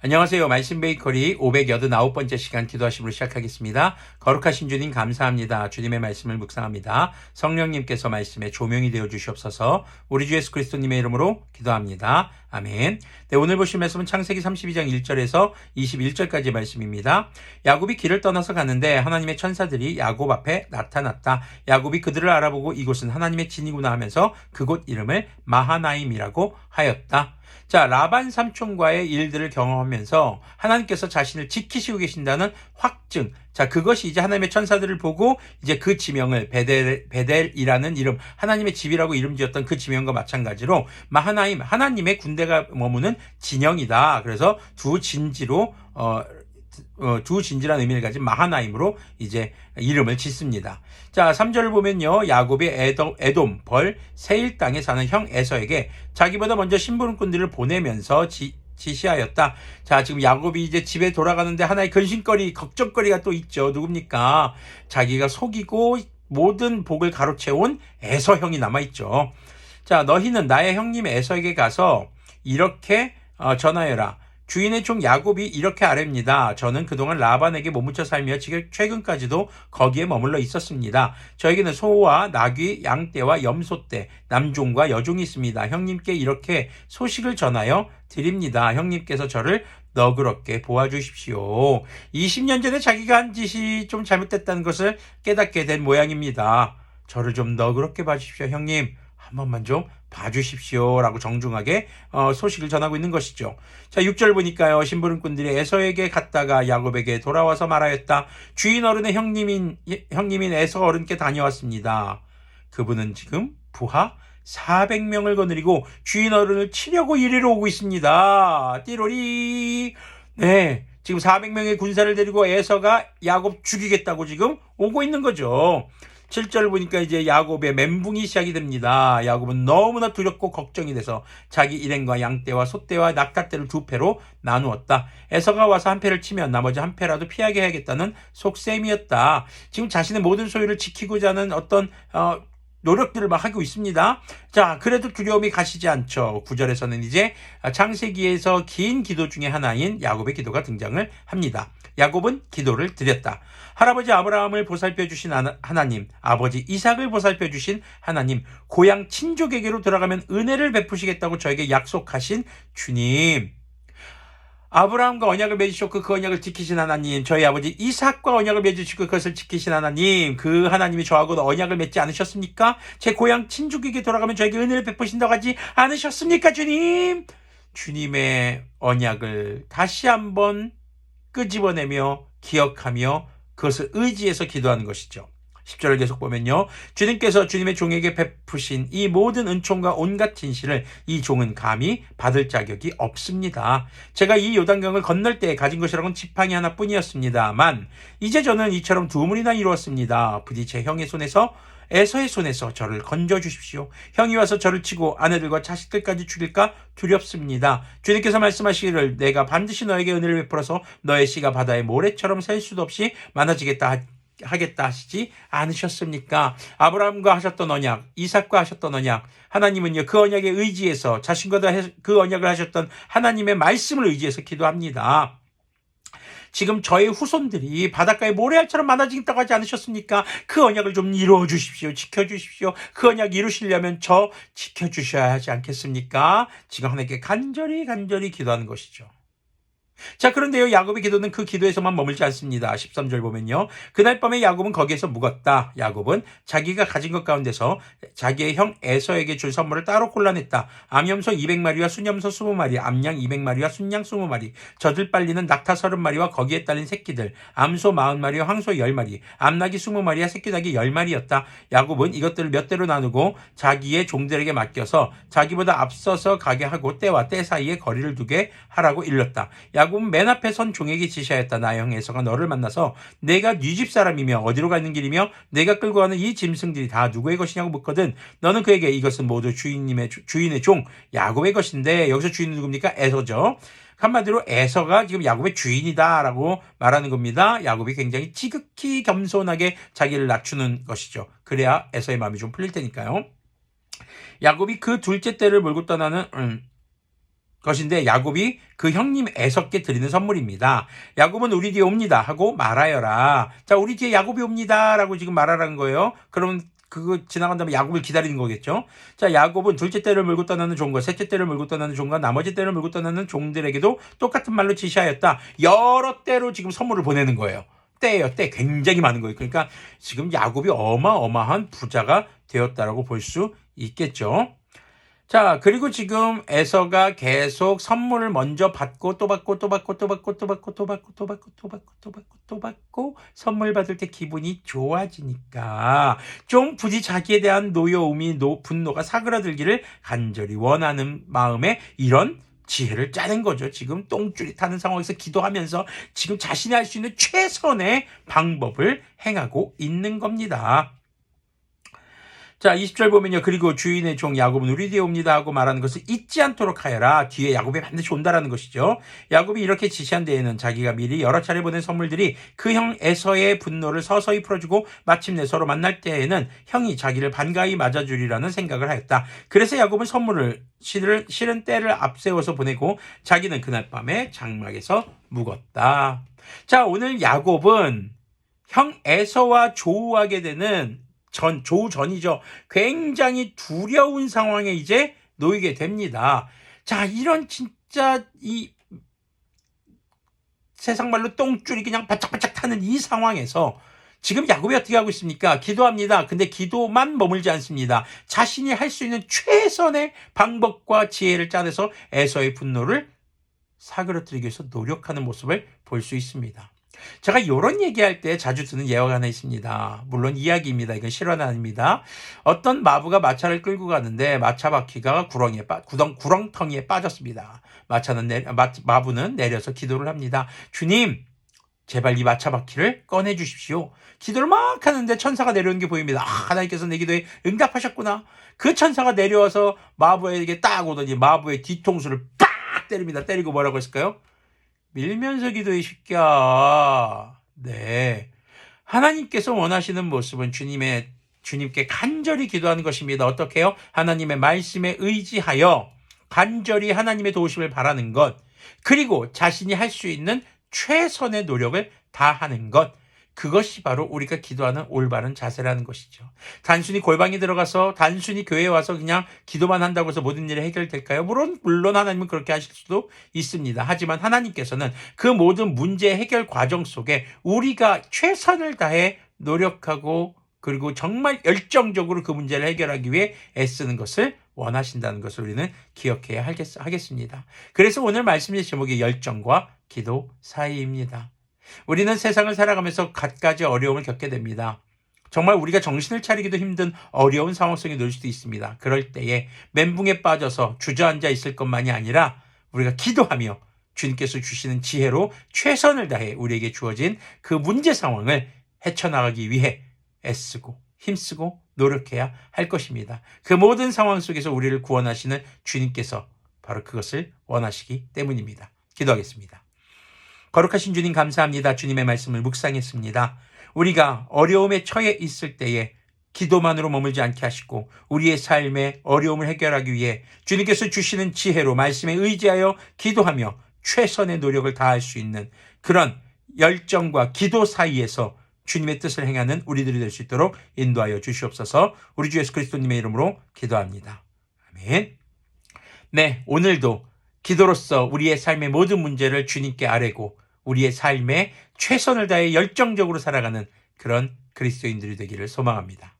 안녕하세요. 말씀 베이커리 589번째 시간 기도하심으로 시작하겠습니다. 거룩하신 주님 감사합니다. 주님의 말씀을 묵상합니다. 성령님께서 말씀에 조명이 되어 주시옵소서. 우리 주 예수 그리스도님의 이름으로 기도합니다. 아멘. 네, 오늘 보실 말씀은 창세기 32장 1절에서 21절까지 말씀입니다. 야곱이 길을 떠나서 가는데 하나님의 천사들이 야곱 앞에 나타났다. 야곱이 그들을 알아보고 이곳은 하나님의 진이구나 하면서 그곳 이름을 마하나임이라고 하였다. 자, 라반 삼촌과의 일들을 경험하면서 하나님께서 자신을 지키시고 계신다는 확증. 자, 그것이 이제 하나님의 천사들을 보고 이제 그 지명을 베델이라는 이름, 하나님의 집이라고 이름 지었던 그 지명과 마찬가지로 마하나임, 하나님의 군대가 머무는 진영이다. 그래서 두 진지로 두 진지란 의미를 가진 마하나임으로 이제 이름을 짓습니다. 자, 3절을 보면요. 야곱이 에돔, 벌, 세일 땅에 사는 형 에서에게 자기보다 먼저 심부름꾼들을 보내면서 지시하였다. 자, 지금 야곱이 이제 집에 돌아가는데 하나의 근심거리, 걱정거리가 또 있죠. 누굽니까? 자기가 속이고 모든 복을 가로채온 에서 형이 남아있죠. 자, 너희는 나의 형님 에서에게 가서 이렇게 전하여라. 주인의 종 야곱이 이렇게 아뢰입니다. 저는 그동안 라반에게 못묻혀 살며 최근까지도 거기에 머물러 있었습니다. 저에게는 소와 나귀, 양떼와 염소떼, 남종과 여종이 있습니다. 형님께 이렇게 소식을 전하여 드립니다. 형님께서 저를 너그럽게 보아주십시오. 20년 전에 자기가 한 짓이 좀 잘못됐다는 것을 깨닫게 된 모양입니다. 저를 좀 너그럽게 봐주십시오. 형님, 한 번만 좀 봐주십시오 라고 정중하게 소식을 전하고 있는 것이죠. 자, 6절 보니까요. 심부름꾼들이 에서에게 갔다가 야곱에게 돌아와서 말하였다. 주인 어른의 형님인 에서 어른께 다녀왔습니다. 그분은 지금 부하 400명을 거느리고 주인 어른을 치려고 이리로 오고 있습니다. 띠로리. 네, 지금 400명의 군사를 데리고 에서가 야곱 죽이겠다고 지금 오고 있는 거죠. 7절 보니까 이제 야곱의 멘붕이 시작이 됩니다. 야곱은 너무나 두렵고 걱정이 돼서 자기 일행과 양떼와 소떼와 낙타떼를 두 패로 나누었다. 에서가 와서 한 패를 치면 나머지 한 패라도 피하게 해야겠다는 속셈이었다. 지금 자신의 모든 소유를 지키고자 하는 어떤 노력들을 막 하고 있습니다. 자, 그래도 두려움이 가시지 않죠. 9절에서는 이제 창세기에서 긴 기도 중에 하나인 야곱의 기도가 등장을 합니다. 야곱은 기도를 드렸다. 할아버지 아브라함을 보살펴 주신 하나님, 아버지 이삭을 보살펴 주신 하나님, 고향 친족에게로 돌아가면 은혜를 베푸시겠다고 저에게 약속하신 주님. 아브라함과 언약을 맺으셨고 그 언약을 지키신 하나님, 저희 아버지 이삭과 언약을 맺으시고 그것을 지키신 하나님, 그 하나님이 저하고도 언약을 맺지 않으셨습니까? 제 고향 친족에게 돌아가면 저에게 은혜를 베푸신다고 하지 않으셨습니까, 주님? 주님의 언약을 다시 한번 끄집어내며 기억하며 그것을 의지해서 기도하는 것이죠. 10절을 계속 보면요. 주님께서 주님의 종에게 베푸신 이 모든 은총과 온갖 진실을 이 종은 감히 받을 자격이 없습니다. 제가 이 요단강을 건널 때 가진 것이라고는 지팡이 하나뿐이었습니다만 이제 저는 이처럼 두 문이나 이루었습니다. 부디 제 형의 손에서 에서의 손에서 저를 건져주십시오. 형이 와서 저를 치고 아내들과 자식들까지 죽일까 두렵습니다. 주님께서 말씀하시기를 내가 반드시 너에게 은혜를 베풀어서 너의 씨가 바다의 모래처럼 셀 수도 없이 많아지겠다 하겠다 하시지 않으셨습니까? 아브라함과 하셨던 언약, 이삭과 하셨던 언약, 하나님은요 그 언약에 의지해서 자신과도 그 언약을 하셨던 하나님의 말씀을 의지해서 기도합니다. 지금 저의 후손들이 바닷가에 모래알처럼 많아지겠다고 하지 않으셨습니까? 그 언약을 좀 이루어 주십시오. 지켜주십시오. 그 언약 이루시려면 저 지켜주셔야 하지 않겠습니까? 지금 하나님께 간절히 기도하는 것이죠. 자, 그런데요, 야곱의 기도는 그 기도에서만 머물지 않습니다. 13절 보면요. 그날 밤에 야곱은 거기에서 묵었다. 야곱은 자기가 가진 것 가운데서 자기의 형 에서에게 줄 선물을 따로 골라냈다. 암염소 200마리와 순염소 20마리, 암양 200마리와 순양 20마리, 젖을 빨리는 낙타 30마리와 거기에 딸린 새끼들, 암소 40마리와 황소 10마리, 암낙이 20마리와 새끼낙이 10마리였다. 야곱은 이것들을 몇 대로 나누고 자기의 종들에게 맡겨서 자기보다 앞서서 가게 하고 때와 때 사이에 거리를 두게 하라고 일렀다. 야곱은 맨 앞에 선 종에게 지시하였다. 나의 형 에서가 너를 만나서 내가 네 집 사람이며 어디로 가는 길이며 내가 끌고 가는 이 짐승들이 다 누구의 것이냐고 묻거든. 너는 그에게 이것은 모두 주인의 종 야곱의 것인데, 여기서 주인은 누굽니까? 에서죠. 한마디로 에서가 지금 야곱의 주인이다라고 말하는 겁니다. 야곱이 굉장히 지극히 겸손하게 자기를 낮추는 것이죠. 그래야 에서의 마음이 좀 풀릴 테니까요. 야곱이 그 둘째 떼를 몰고 떠나는 것인데 야곱이 그 형님 에서께 드리는 선물입니다. 야곱은 우리 뒤에 옵니다 하고 말하여라. 자, 우리 뒤에 야곱이 옵니다 라고 지금 말하라는 거예요. 그럼 그거 지나간 다음에 야곱을 기다리는 거겠죠. 자, 야곱은 둘째 떼를 물고 떠나는 종과 셋째 떼를 물고 떠나는 종과 나머지 떼를 물고 떠나는 종들에게도 똑같은 말로 지시하였다. 여러 떼로 지금 선물을 보내는 거예요. 떼예요. 떼 굉장히 많은 거예요. 그러니까 지금 야곱이 어마어마한 부자가 되었다라고 볼 수 있겠죠. 자, 그리고 지금 에서가 계속 선물을 먼저 받고 또 받고 또 받고 또 받고 또 받고 또 받고 또 받고 또 받고 또 받고 또 받고 선물 받을 때 기분이 좋아지니까 좀 부디 자기에 대한 노여움이 분노가 사그라들기를 간절히 원하는 마음에 이런 지혜를 짜낸 거죠. 지금 똥줄이 타는 상황에서 기도하면서 지금 자신이 할 수 있는 최선의 방법을 행하고 있는 겁니다. 자, 20절 보면요. 그리고 주인의 종 야곱은 우리 뒤에 옵니다 하고 말하는 것을 잊지 않도록 하여라. 뒤에 야곱이 반드시 온다라는 것이죠. 야곱이 이렇게 지시한 데에는 자기가 미리 여러 차례 보낸 선물들이 그 형 에서의 분노를 서서히 풀어주고 마침내 서로 만날 때에는 형이 자기를 반가이 맞아주리라는 생각을 하였다. 그래서 야곱은 선물을 실은 때를 앞세워서 보내고 자기는 그날 밤에 장막에서 묵었다. 자, 오늘 야곱은 형 에서와 조우하게 되는 조우 전이죠. 굉장히 두려운 상황에 이제 놓이게 됩니다. 자, 이런 진짜 이 세상 말로 똥줄이 그냥 바짝바짝 타는 이 상황에서 지금 야곱이 어떻게 하고 있습니까? 기도합니다. 근데 기도만 머물지 않습니다. 자신이 할 수 있는 최선의 방법과 지혜를 짜내서 에서의 분노를 사그러뜨리기 위해서 노력하는 모습을 볼 수 있습니다. 제가 이런 얘기할 때 자주 듣는 예화가 하나 있습니다. 물론 이야기입니다. 이건 실화는 아닙니다. 어떤 마부가 마차를 끌고 가는데 마차 바퀴가 구렁텅이에 빠졌습니다. 마부는 내려서 기도를 합니다. 주님, 제발 이 마차 바퀴를 꺼내 주십시오. 기도를 막 하는데 천사가 내려오는 게 보입니다. 하나님께서 내 기도에 응답하셨구나. 그 천사가 내려와서 마부에게 딱 오더니 마부의 뒤통수를 빡 때립니다. 때리고 뭐라고 했을까요? 밀면서 기도해 새끼야. 네. 하나님께서 원하시는 모습은 주님께 간절히 기도하는 것입니다. 어떻게 해요? 하나님의 말씀에 의지하여 간절히 하나님의 도우심을 바라는 것. 그리고 자신이 할 수 있는 최선의 노력을 다하는 것. 그것이 바로 우리가 기도하는 올바른 자세라는 것이죠. 단순히 골방에 들어가서 단순히 교회에 와서 그냥 기도만 한다고 해서 모든 일이 해결될까요? 물론 하나님은 그렇게 하실 수도 있습니다. 하지만 하나님께서는 그 모든 문제 해결 과정 속에 우리가 최선을 다해 노력하고 그리고 정말 열정적으로 그 문제를 해결하기 위해 애쓰는 것을 원하신다는 것을 우리는 기억해야 하겠습니다. 그래서 오늘 말씀의 제목이 열정과 기도 사이입니다. 우리는 세상을 살아가면서 갖가지 어려움을 겪게 됩니다. 정말 우리가 정신을 차리기도 힘든 어려운 상황 속에 놓일 수도 있습니다. 그럴 때에 멘붕에 빠져서 주저앉아 있을 것만이 아니라 우리가 기도하며 주님께서 주시는 지혜로 최선을 다해 우리에게 주어진 그 문제 상황을 헤쳐나가기 위해 애쓰고 힘쓰고 노력해야 할 것입니다. 그 모든 상황 속에서 우리를 구원하시는 주님께서 바로 그것을 원하시기 때문입니다. 기도하겠습니다. 거룩하신 주님 감사합니다. 주님의 말씀을 묵상했습니다. 우리가 어려움에 처해 있을 때에 기도만으로 머물지 않게 하시고 우리의 삶의 어려움을 해결하기 위해 주님께서 주시는 지혜로 말씀에 의지하여 기도하며 최선의 노력을 다할 수 있는 그런 열정과 기도 사이에서 주님의 뜻을 행하는 우리들이 될 수 있도록 인도하여 주시옵소서. 우리 주 예수 그리스도님의 이름으로 기도합니다. 아멘. 네, 오늘도 기도로서 우리의 삶의 모든 문제를 주님께 아뢰고 우리의 삶에 최선을 다해 열정적으로 살아가는 그런 그리스도인들이 되기를 소망합니다.